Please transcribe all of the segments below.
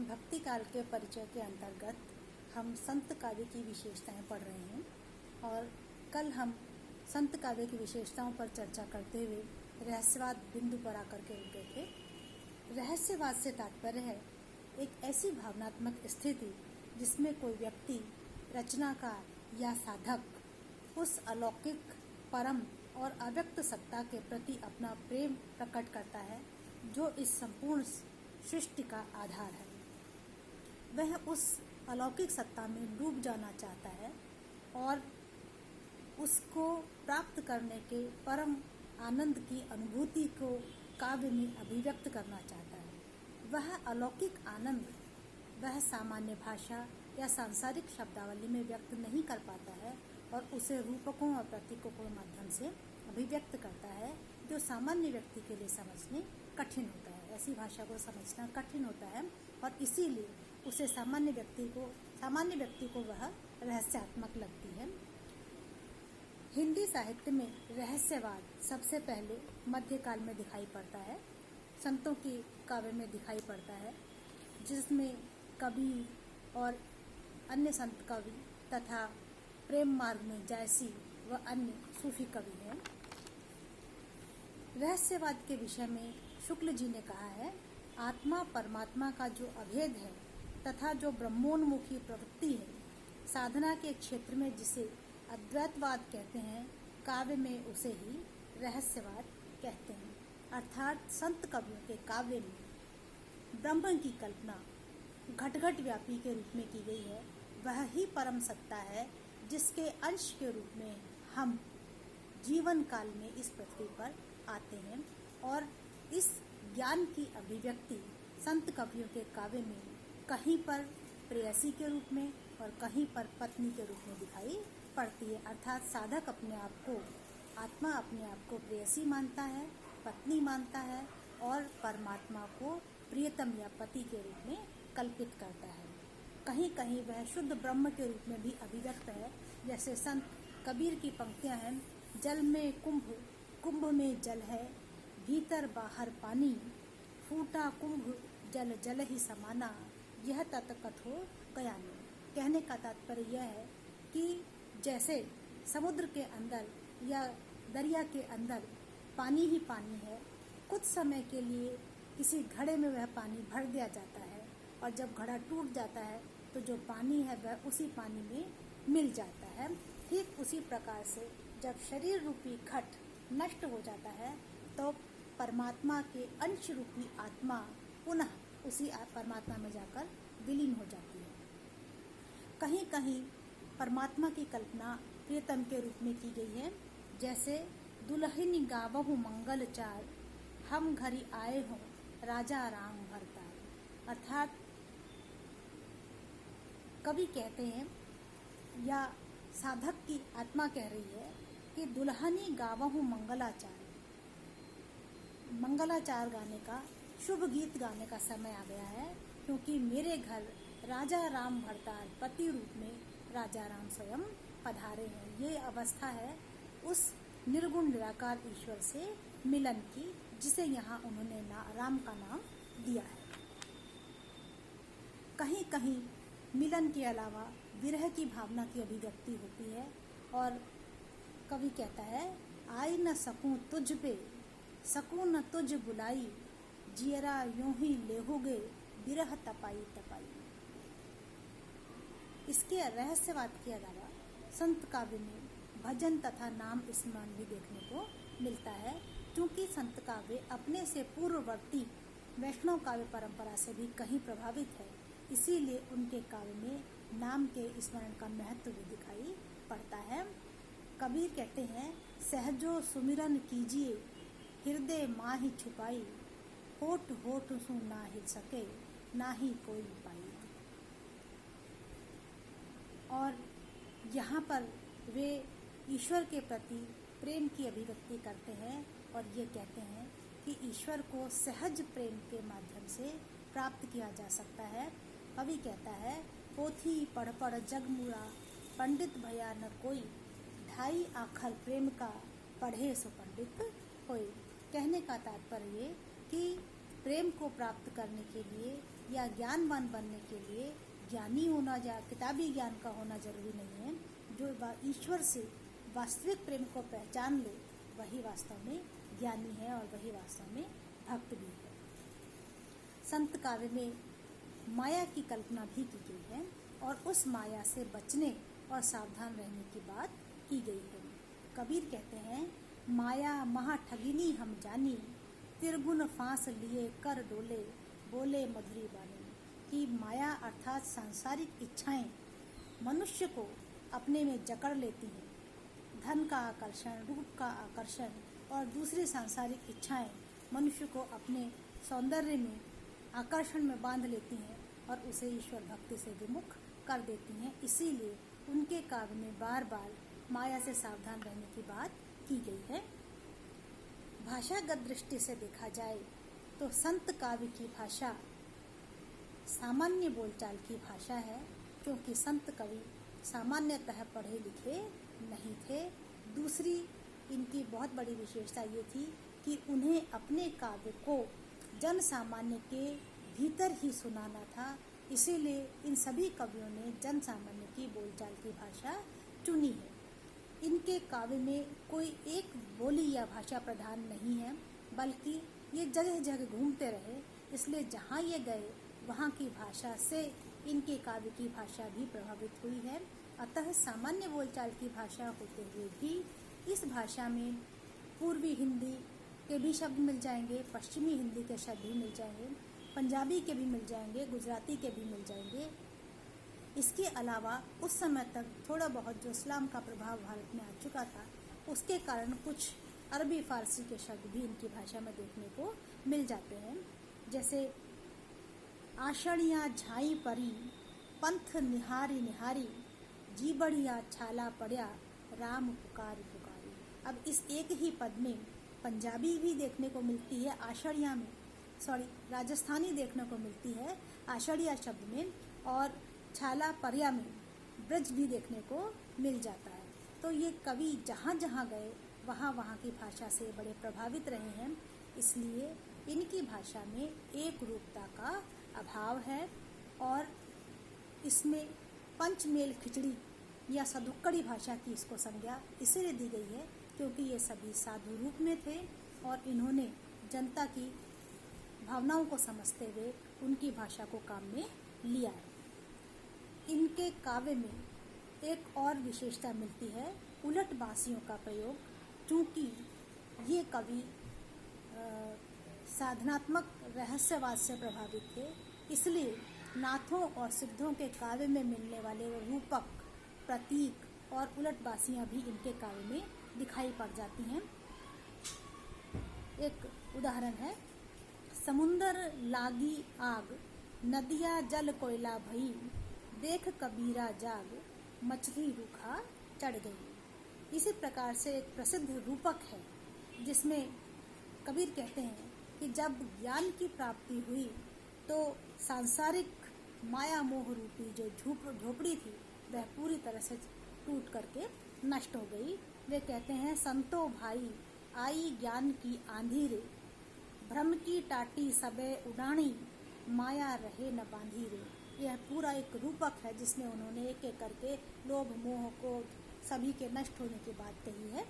भक्ति काल के परिचय के अंतर्गत हम संत काव्य की विशेषताएं पढ़ रहे हैं और कल हम संत काव्य की विशेषताओं पर चर्चा करते हुए रहस्यवाद बिंदु पर आकर के रुक गए थे। रहस्यवाद से तात्पर्य है एक ऐसी भावनात्मक स्थिति जिसमें कोई व्यक्ति, रचनाकार या साधक उस अलौकिक, परम और अव्यक्त सत्ता के प्रति अपना प्रेम प्रकट करता है जो इस संपूर्ण सृष्टि का आधार है। वह उस अलौकिक सत्ता में डूब जाना चाहता है और उसको प्राप्त करने के परम आनंद की अनुभूति को काव्य में अभिव्यक्त करना चाहता है। वह अलौकिक आनंद वह सामान्य भाषा या सांसारिक शब्दावली में व्यक्त नहीं कर पाता है और उसे रूपकों और प्रतीकों के माध्यम से अभिव्यक्त करता है जो सामान्य व्यक्ति के लिए समझने कठिन होता है। ऐसी भाषा को समझना कठिन होता है और इसीलिए उसे सामान्य व्यक्ति को वह रहस्यात्मक लगती है। हिंदी साहित्य में रहस्यवाद सबसे पहले मध्यकाल में दिखाई पड़ता है, संतों की काव्य में दिखाई पड़ता है, जिसमें कवि और अन्य संत कवि तथा प्रेम मार्ग में जायसी व अन्य सूफी कवि हैं। रहस्यवाद के विषय में शुक्ल जी ने कहा है, आत्मा परमात्मा का जो अभेद है तथा जो ब्रह्मोन्मुखी प्रवृत्ति है, साधना के क्षेत्र में जिसे अद्वैतवाद कहते हैं, काव्य में उसे ही रहस्यवाद कहते हैं। अर्थात संत कवियों के काव्य में ब्रह्म की कल्पना घट घट व्यापी के रूप में की गई है। वह ही परम सत्ता है जिसके अंश के रूप में हम जीवन काल में इस पृथ्वी पर आते हैं और इस ज्ञान की अभिव्यक्ति संत कवियों के काव्य में कहीं पर प्रेयसी के रूप में और कहीं पर पत्नी के रूप में दिखाई पड़ती है। अर्थात साधक आत्मा अपने आप को प्रेयसी मानता है, पत्नी मानता है और परमात्मा को प्रियतम या पति के रूप में कल्पित करता है। कहीं कहीं वह शुद्ध ब्रह्म के रूप में भी अभिव्यक्त है। जैसे संत कबीर की पंक्तियां हैं, जल में कुंभ, कुंभ में जल है, भीतर बाहर पानी, फूटा कुंभ जल जल ही समाना, यह तत् कथो कयानी। कहने का तात्पर्य यह है कि जैसे समुद्र के अंदर या दरिया के अंदर पानी ही पानी है, कुछ समय के लिए किसी घड़े में वह पानी भर दिया जाता है और जब घड़ा टूट जाता है तो जो पानी है वह उसी पानी में मिल जाता है। ठीक उसी प्रकार से जब शरीर रूपी घट नष्ट हो जाता है तो परमात्मा के अंश रूपी आत्मा पुनः उसी परमात्मा में जाकर विलीन हो जाती है। कहीं कहीं परमात्मा की कल्पना प्रियतम के रूप में की गई है। जैसे दुल्हन गावहु मंगल चार, हम घरी आए हों राजा राम भरतार। अर्थात कवि कहते हैं या साधक की आत्मा कह रही है कि दुल्हनी गावहु मंगलाचार, मंगलाचार गाने का, शुभ गीत गाने का समय आ गया है, क्योंकि मेरे घर राजा राम भरतार पति रूप में राजा राम स्वयं पधारे हैं। ये अवस्था है उस निर्गुण निराकार ईश्वर से मिलन की, जिसे यहाँ उन्होंने राम का नाम दिया है। कहीं कहीं मिलन के अलावा विरह की भावना की अभिव्यक्ति होती है और कवि कहता है, आई न सकूं तुझ पे, सकूं न तुझ बुलाई, जियरा यूं ही लेहोगे विरह तपाई तपाई। इसके रहस्यवाद के अलावा संत काव्य में भजन तथा नाम स्मरण भी देखने को मिलता है, क्योंकि संत काव्य अपने से पूर्ववर्ती वैष्णव काव्य परंपरा से भी कहीं प्रभावित है। इसीलिए उनके काव्य में नाम के स्मरण का महत्व भी दिखाई पड़ता है। कबीर कहते हैं, सहजो सुमिरन कीजिए, हृदय माही छुपाई, होठ होठ सु ना हिल सके, ना ही कोई पाई। और यहाँ पर वे ईश्वर के प्रति प्रेम की अभिव्यक्ति करते हैं और ये कहते हैं कि ईश्वर को सहज प्रेम के माध्यम से प्राप्त किया जा सकता है। कवि कहता है, पोथी पढ़ पढ़ जग मुरा, पंडित भया न कोई, ढाई आखर प्रेम का, पढ़े सो पंडित होई। कहने का तात्पर्य कि प्रेम को प्राप्त करने के लिए या ज्ञानवान बनने के लिए ज्ञानी होना या किताबी ज्ञान का होना जरूरी नहीं है। जो ईश्वर से वास्तविक प्रेम को पहचान ले वही वास्तव में ज्ञानी है और वही वास्तव में भक्त भी है। संत काव्य में माया की कल्पना भी की गई है और उस माया से बचने और सावधान रहने की बात की गई है। कबीर कहते हैं, माया महा ठगिनी हम जानी, तिरगुन फांस लिए कर डोले, बोले मधुरी बानी। कि माया अर्थात सांसारिक इच्छाएं मनुष्य को अपने में जकड़ लेती हैं। धन का आकर्षण, रूप का आकर्षण और दूसरी सांसारिक इच्छाएं मनुष्य को अपने सौंदर्य में आकर्षण में बांध लेती हैं और उसे ईश्वर भक्ति से विमुख कर देती हैं। इसीलिए उनके काव्य में बार बार माया से सावधान रहने की बात की गई है। भाषागत दृष्टि से देखा जाए तो संत काव्य की भाषा सामान्य बोलचाल की भाषा है, क्योंकि संत कवि सामान्यतः पढ़े लिखे नहीं थे। दूसरी इनकी बहुत बड़ी विशेषता ये थी कि उन्हें अपने काव्य को जन सामान्य के भीतर ही सुनाना था। इसीलिए इन सभी कवियों ने जन सामान्य की बोलचाल की भाषा चुनी है। इनके काव्य में कोई एक बोली या भाषा प्रधान नहीं है, बल्कि ये जगह जगह घूमते रहे, इसलिए जहाँ ये गए वहाँ की भाषा से इनके काव्य की भाषा भी प्रभावित हुई है। अतः सामान्य बोलचाल की भाषा होते हुए भी इस भाषा में पूर्वी हिंदी के भी शब्द मिल जाएंगे, पश्चिमी हिंदी के शब्द भी मिल जाएंगे, पंजाबी के भी मिल जाएंगे, गुजराती के भी मिल जाएंगे। इसके अलावा उस समय तक थोड़ा बहुत जो इस्लाम का प्रभाव भारत में आ चुका था, उसके कारण कुछ अरबी फारसी के शब्द भी इनकी भाषा में देखने को मिल जाते हैं। जैसे आषणिया झाई परी, पंथ निहारी निहारी, जी बढ़िया छाला पड़िया, राम पुकारी पुकारी। अब इस एक ही पद में पंजाबी भी देखने को मिलती है आषणिया में, राजस्थानी देखने को मिलती है आषणिया शब्द में, और छाला पर्या में ब्रज भी देखने को मिल जाता है। तो ये कवि जहाँ जहाँ गए वहाँ वहाँ की भाषा से बड़े प्रभावित रहे हैं। इसलिए इनकी भाषा में एक रूपता का अभाव है और इसमें पंचमेल खिचड़ी या सदुक्कड़ी भाषा की इसको संज्ञा इसलिए दी गई है क्योंकि ये सभी साधु रूप में थे और इन्होंने जनता की भावनाओं को समझते हुए उनकी भाषा को काम में लिया है। इनके काव्य में एक और विशेषता मिलती है उलट बासियों का प्रयोग। चूँकि ये कवि साधनात्मक रहस्यवाद से प्रभावित थे, इसलिए नाथों और सिद्धों के काव्य में मिलने वाले रूपक, प्रतीक और उलटबासियाँ भी इनके काव्य में दिखाई पड़ जाती हैं। एक उदाहरण है, समुंदर लागी आग, नदिया जल कोयला भई, देख कबीरा जाग, मछली रूखा चढ़ गई। इसी प्रकार से एक प्रसिद्ध रूपक है जिसमें कबीर कहते हैं कि जब ज्ञान की प्राप्ति हुई तो सांसारिक माया मोह रूपी जो झोपड़ी थी वह पूरी तरह से टूट करके नष्ट हो गई। वे कहते हैं, संतो भाई आई ज्ञान की आंधी रे, भ्रम की टाटी सबे उड़ानी, माया रहे न बांधी रे। यह पूरा एक रूपक है जिसमें उन्होंने एक एक करके लोभ मोह को सभी के नष्ट होने की बात कही है।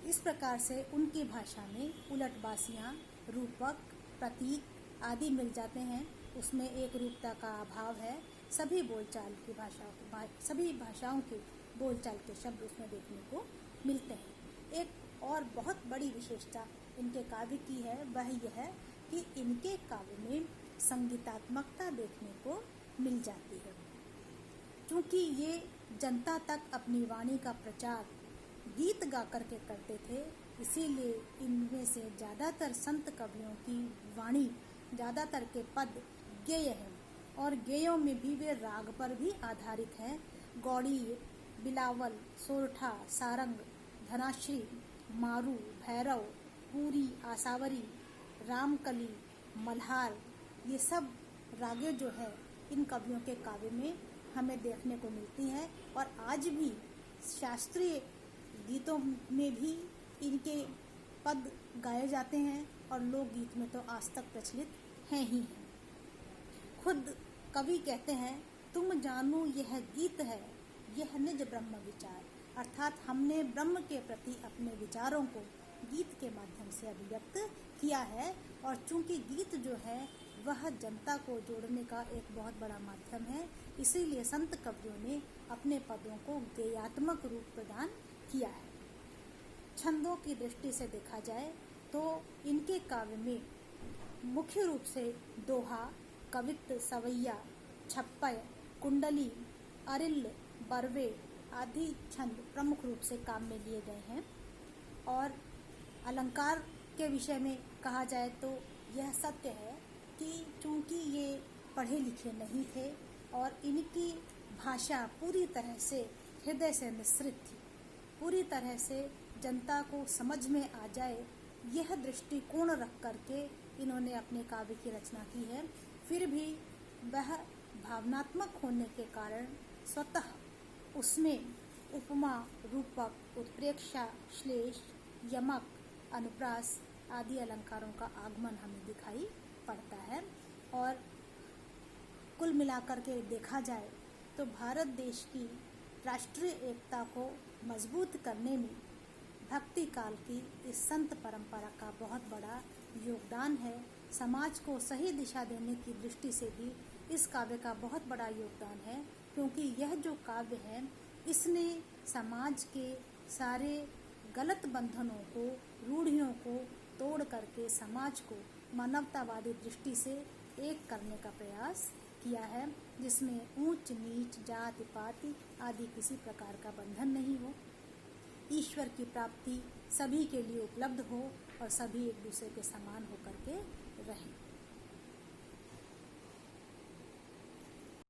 इस प्रकार से उनकी भाषा में उलटबासियाँ, रूपक, प्रतीक आदि मिल जाते हैं। उसमें एक रूपता का अभाव है। सभी भाषाओं के बोलचाल के शब्द उसमें देखने को मिलते हैं। एक और बहुत बड़ी विशेषता इनके काव्य की है, वह यह है कि इनके काव्य में संगीतात्मकता देखने को मिल जाती है। क्योंकि ये जनता तक अपनी वाणी का प्रचार गीत गा करके करते थे, इसीलिए इनमें से ज़्यादातर संत कवियों की वाणी, ज़्यादातर के पद गेय हैं और गेयों में भी वे राग पर भी आधारित हैं। गौड़ी, बिलावल, सोरठा, सारंग, धनाश्री, मारू, भैरव, पूरी, आसावरी, रामकली, मल्हार, ये सब रागें जो है इन कवियों के काव्य में हमें देखने को मिलती हैं और आज भी शास्त्रीय गीतों में भी इनके पद गाए जाते हैं और लोकगीत में तो आज तक प्रचलित हैं ही हैं। खुद कवि कहते हैं, तुम जानो यह गीत है, यह निज ब्रह्म विचार। अर्थात हमने ब्रह्म के प्रति अपने विचारों को गीत के माध्यम से अभिव्यक्त किया है। और चूंकि गीत जो है वह जनता को जोड़ने का एक बहुत बड़ा माध्यम है, इसीलिए संत कवियों ने अपने पदों को गेयात्मक रूप प्रदान किया है। छंदों की दृष्टि से देखा जाए तो इनके काव्य में मुख्य रूप से दोहा, कवित्त, सवैया, छप्पय, कुंडली, अरिल, बरवे आदि छंद प्रमुख रूप से काम में लिए गए हैं। और अलंकार के विषय में कहा जाए तो यह सत्य है कि चूंकि ये पढ़े लिखे नहीं थे और इनकी भाषा पूरी तरह से हृदय से मिश्रित थी, पूरी तरह से जनता को समझ में आ जाए यह दृष्टिकोण रख करके इन्होंने अपने काव्य की रचना की है। फिर भी वह भावनात्मक होने के कारण स्वतः उसमें उपमा, रूपक, उत्प्रेक्षा, श्लेष, यमक, अनुप्रास आदि अलंकारों का आगमन हमें दिखाई पड़ता है। और कुल मिलाकर के देखा जाए तो भारत देश की राष्ट्रीय एकता को मजबूत करने में भक्ति काल की इस संत परंपरा का बहुत बड़ा योगदान है। समाज को सही दिशा देने की दृष्टि से भी इस काव्य का बहुत बड़ा योगदान है, क्योंकि यह जो काव्य है इसने समाज के सारे गलत बंधनों को, रूढ़ियों को तोड़ करके समाज को मानवतावादी दृष्टि से एक करने का प्रयास किया है, जिसमें ऊंच नीच, जाति पाति आदि किसी प्रकार का बंधन नहीं हो, ईश्वर की प्राप्ति सभी के लिए उपलब्ध हो और सभी एक दूसरे के समान होकर के रहें।